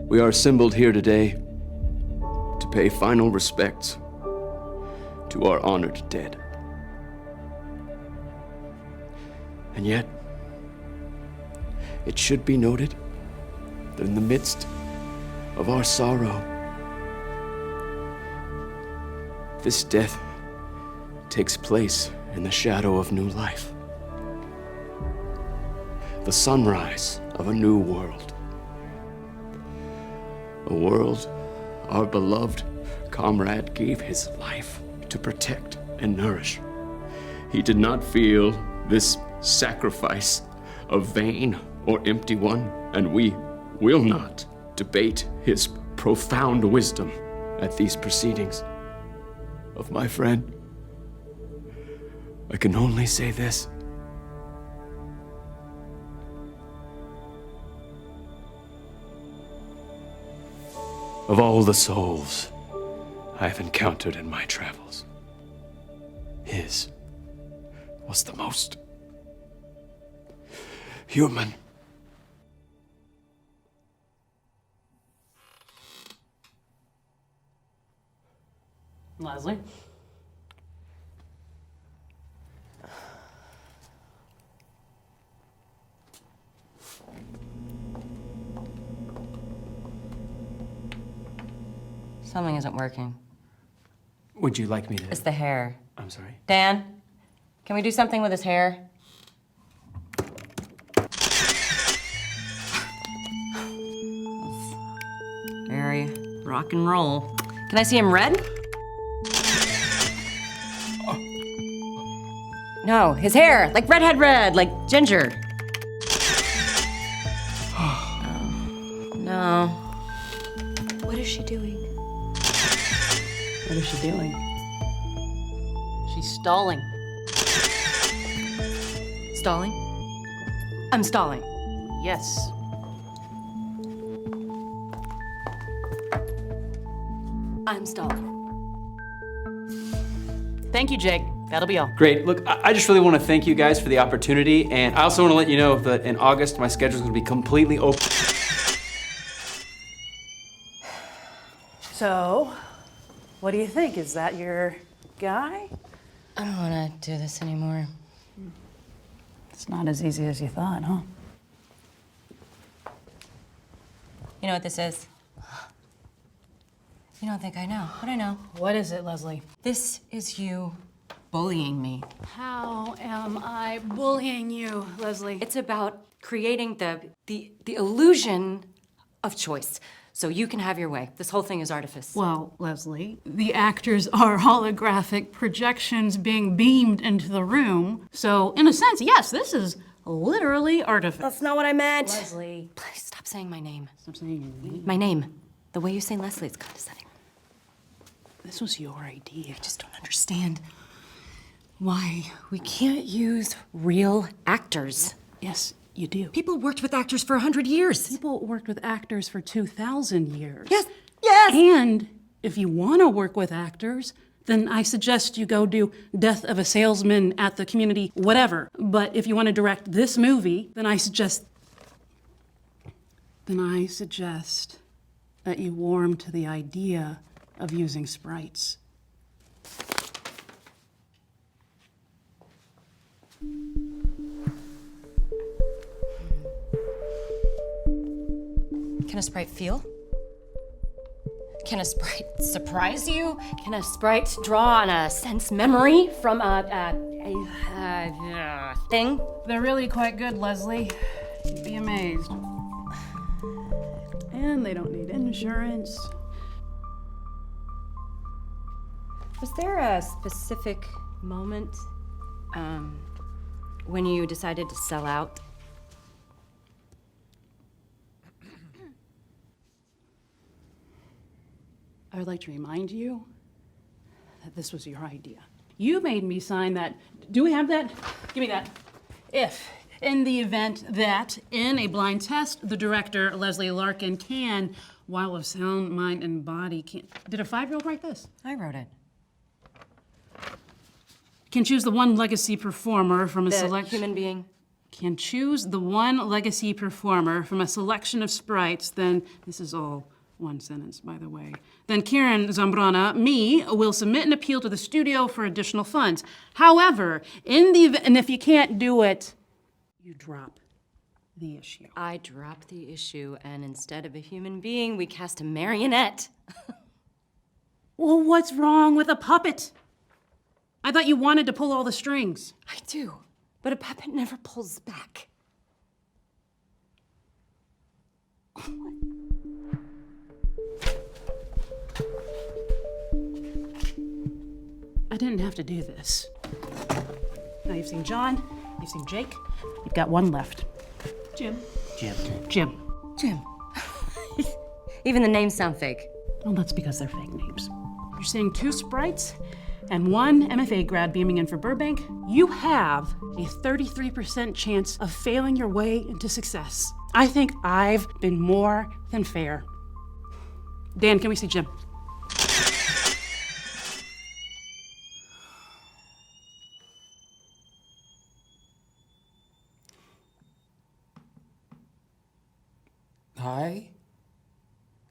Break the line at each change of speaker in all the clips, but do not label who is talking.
We are assembled here today to pay final respects to our honored dead. And yet, it should be noted that in the midst of our sorrow, this death takes place in the shadow of new life, the sunrise of a new world. A world our beloved comrade gave his life to protect and nourish. He did not feel this sacrifice a vain or empty one, and we will not debate his profound wisdom at these proceedings. Of my friend, I can only say this. Of all the souls I have encountered in my travels, his was the most human.
Leslie? Something isn't working.
Would you like me to?
It's the hair.
I'm sorry?
Dan, can we do something with his hair? Very rock and roll. Can I see him red? No, his hair, like redhead red, like ginger. No.
What is she doing?
What is she doing? She's stalling.
Stalling?
I'm stalling. Yes.
I'm stalling.
Thank you, Jake. That'll be all.
Great. Look, I just really want to thank you guys for the opportunity, and I also want to let you know that in August, my schedule is going to be completely open.
So, what do you think? Is that your guy?
I don't want to do this anymore.
It's not as easy as you thought, huh?
You know what this is? You don't think I know, but I know.
What is it, Leslie?
This is you bullying me.
How am I bullying you, Leslie?
It's about creating the illusion of choice, so you can have your way. This whole thing is artifice.
Well, Leslie, the actors are holographic projections being beamed into the room. So, in a sense, yes, this is literally artifice.
That's not what I meant.
Leslie.
Please stop saying my name.
Stop saying your name.
My name. The way you say Leslie is condescending.
This was your idea.
I just don't understand why we can't use real actors.
Yes, you do.
People worked with actors for 100 years.
People worked with actors for 2,000 years.
Yes, yes!
And if you want to work with actors, then I suggest you go do Death of a Salesman at the Community, whatever. But if you want to direct this movie, then I suggest that you warm to the idea of using sprites.
Can a sprite feel? Can a sprite surprise you? Can a sprite draw on a sense memory from a thing?
They're really quite good, Leslie. You'd be amazed. And they don't need insurance.
Was there a specific moment when you decided to sell out?
I would like to remind you that this was your idea. You made me sign that. Do we have that? Give me that. If, in the event that, in a blind test, the director, Leslie Larkin, can, while of sound mind and body, did a 5-year-old write this?
I wrote it.
Can choose the one legacy performer from a
The
select...
human being.
can choose the one legacy performer from a selection of sprites, then this is all one sentence, by the way. Then Karen Zambrana, me, will submit an appeal to the studio for additional funds. However, in the event, and if you can't do it, you drop the issue.
I drop the issue, and instead of a human being, we cast a marionette.
Well, what's wrong with a puppet? I thought you wanted to pull all the strings.
I do, but a puppet never pulls back.
I didn't have to do this. Now you've seen John, you've seen Jake, you've got one left. Jim. Jim.
Even the names sound fake.
Well, that's because they're fake names. You're seeing 2 sprites and 1 MFA grad beaming in for Burbank. You have a 33% chance of failing your way into success. I think I've been more than fair. Dan, can we see Jim?
Hi,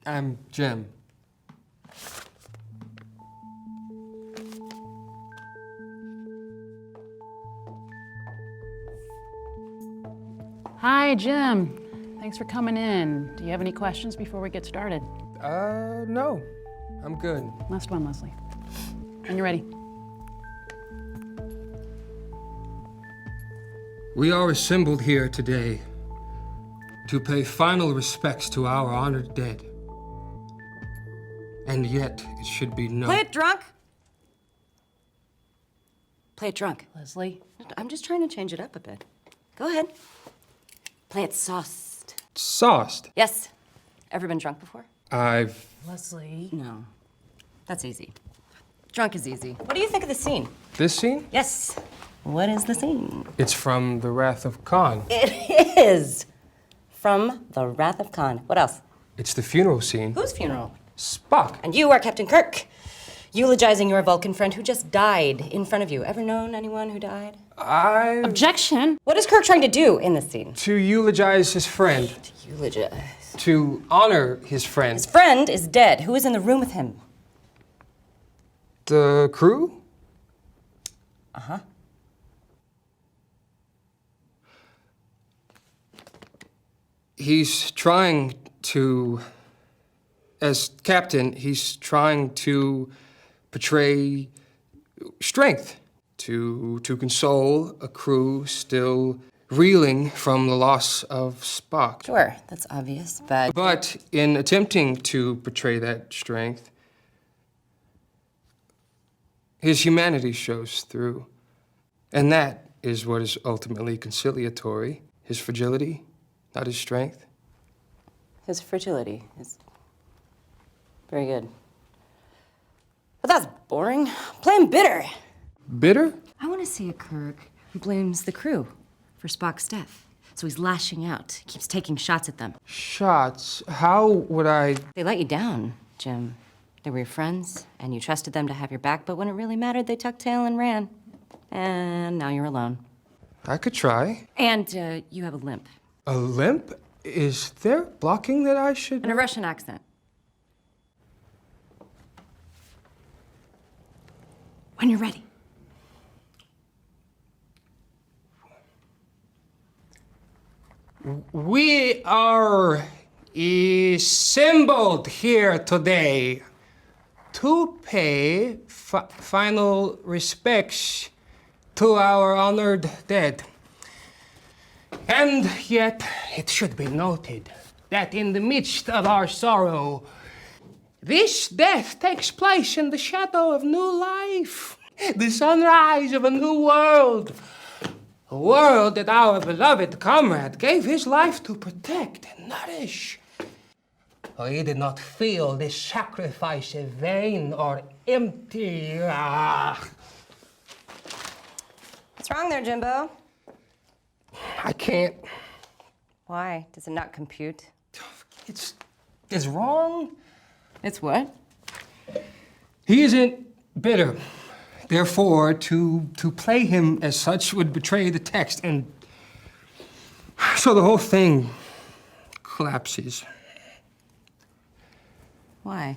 I'm Jim.
Hi, Jim. Thanks for coming in. Do you have any questions before we get started?
No, I'm good.
Last one, Leslie. When you're ready.
We are assembled here today to pay final respects to our honored dead. And yet, it should be known.
Play it drunk. Play it drunk.
Leslie?
I'm just trying to change it up a bit. Go ahead. Play it sauced.
Sauced.
Yes. Ever been drunk before?
Leslie?
No. That's easy. Drunk is easy. What do you think of the scene?
This scene?
Yes. What is the scene?
It's from The Wrath of Khan.
It is from The Wrath of Khan. What else?
It's the funeral scene.
Whose funeral?
Spock.
And you are Captain Kirk, eulogizing your Vulcan friend who just died in front of you. Ever known anyone who died?
Objection!
What is Kirk trying to do in this scene?
To eulogize his friend.
To eulogize.
To honor his friend.
His friend is dead. Who is in the room with him?
The crew?
Uh-huh.
He's trying to, as captain, he's trying to portray strength, to console a crew still reeling from the loss of Spock.
Sure, that's obvious, but...
But in attempting to portray that strength, his humanity shows through. And that is what is ultimately conciliatory, his fragility, not his strength.
His fragility is very good. But that's boring. Play him bitter.
Bitter?
I want to see a Kirk who blames the crew for Spock's death. So he's lashing out, keeps taking shots at them.
Shots? How would I...
They let you down, Jim. They were your friends, and you trusted them to have your back, but when it really mattered, they tucked tail and ran. And now you're alone.
I could try.
And you have a limp.
A limp? Is there blocking that I should...
And a Russian accent. When you're ready.
We are assembled here today to pay final respects to our honored dead. And yet, it should be noted that in the midst of our sorrow, this death takes place in the shadow of new life, the sunrise of a new world. A world that our beloved comrade gave his life to protect and nourish. He did not feel this sacrifice vain or empty.
What's wrong there, Jimbo?
I can't.
Why? Does it not compute?
It's wrong.
It's what?
He isn't bitter. Therefore, to play him as such would betray the text, and So the whole thing collapses.
Why?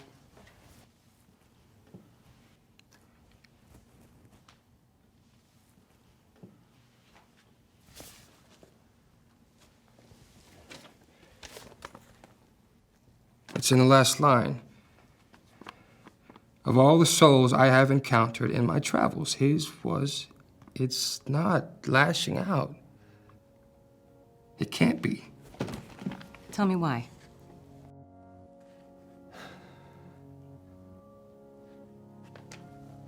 It's in the last line. Of all the souls I have encountered in my travels, his was, it's not lashing out. It can't be.
Tell me why.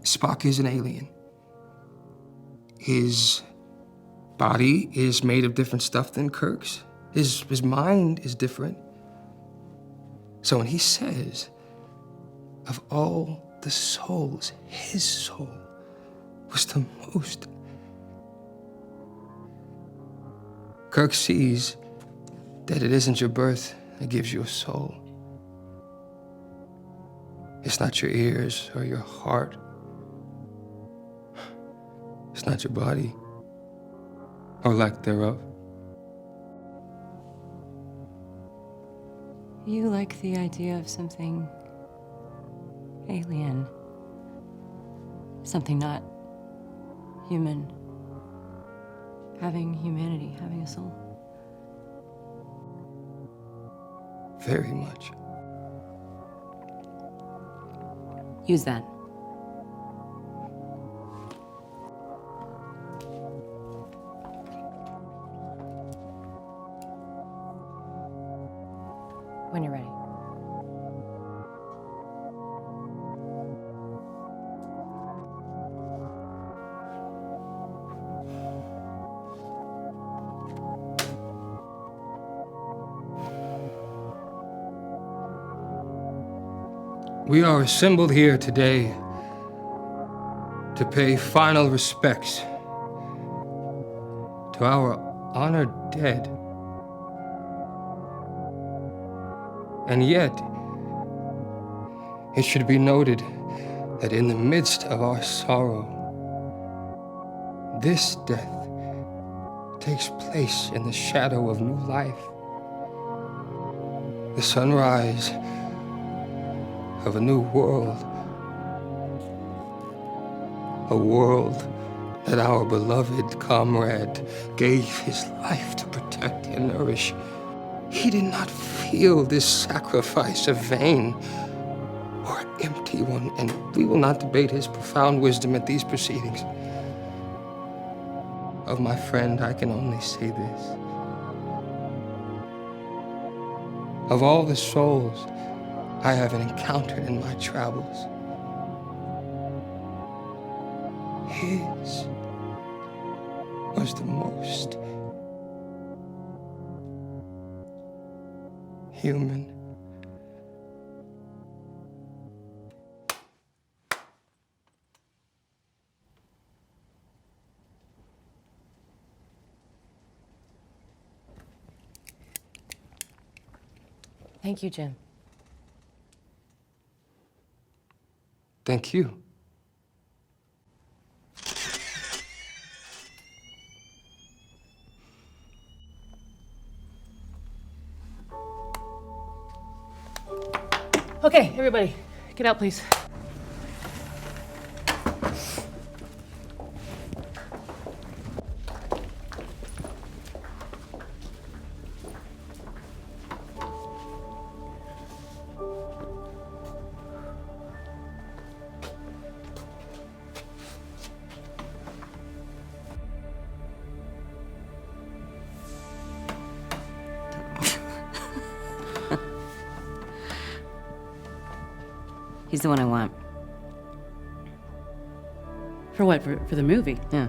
Spock is an alien. His body is made of different stuff than Kirk's. His mind is different. So when he says, of all the souls, his soul was the most. Kirk sees that it isn't your birth that gives you a soul. It's not your ears or your heart. It's not your body, or lack thereof.
You like the idea of something alien. Something not human. Having humanity, having a soul.
Very much.
Use that. When you're ready.
We are assembled here today to pay final respects to our honored dead. And yet, it should be noted that in the midst of our sorrow, this death takes place in the shadow of new life. The sunrise of a new world. A world that our beloved comrade gave his life to protect and nourish. He did not feel this sacrifice a vain or empty one, and we will not debate his profound wisdom at these proceedings. Of my friend, I can only say this. Of all the souls I have encountered in my travels, his was the most human.
Thank you, Jim.
Thank you.
Okay, everybody, get out, please.
He's the one I want.
For what? For the movie?
Yeah.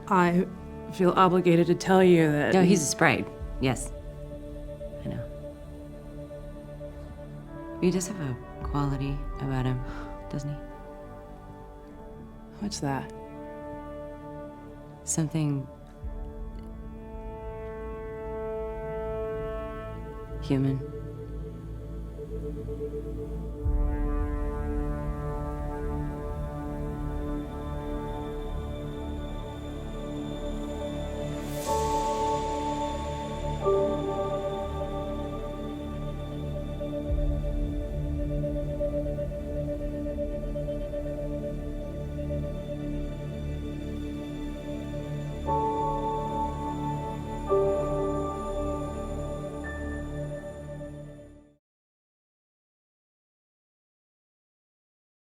I feel obligated to tell you that.
No, he's a sprite. Yes. I know. He does have a quality about him, doesn't he?
What's that?
Something human.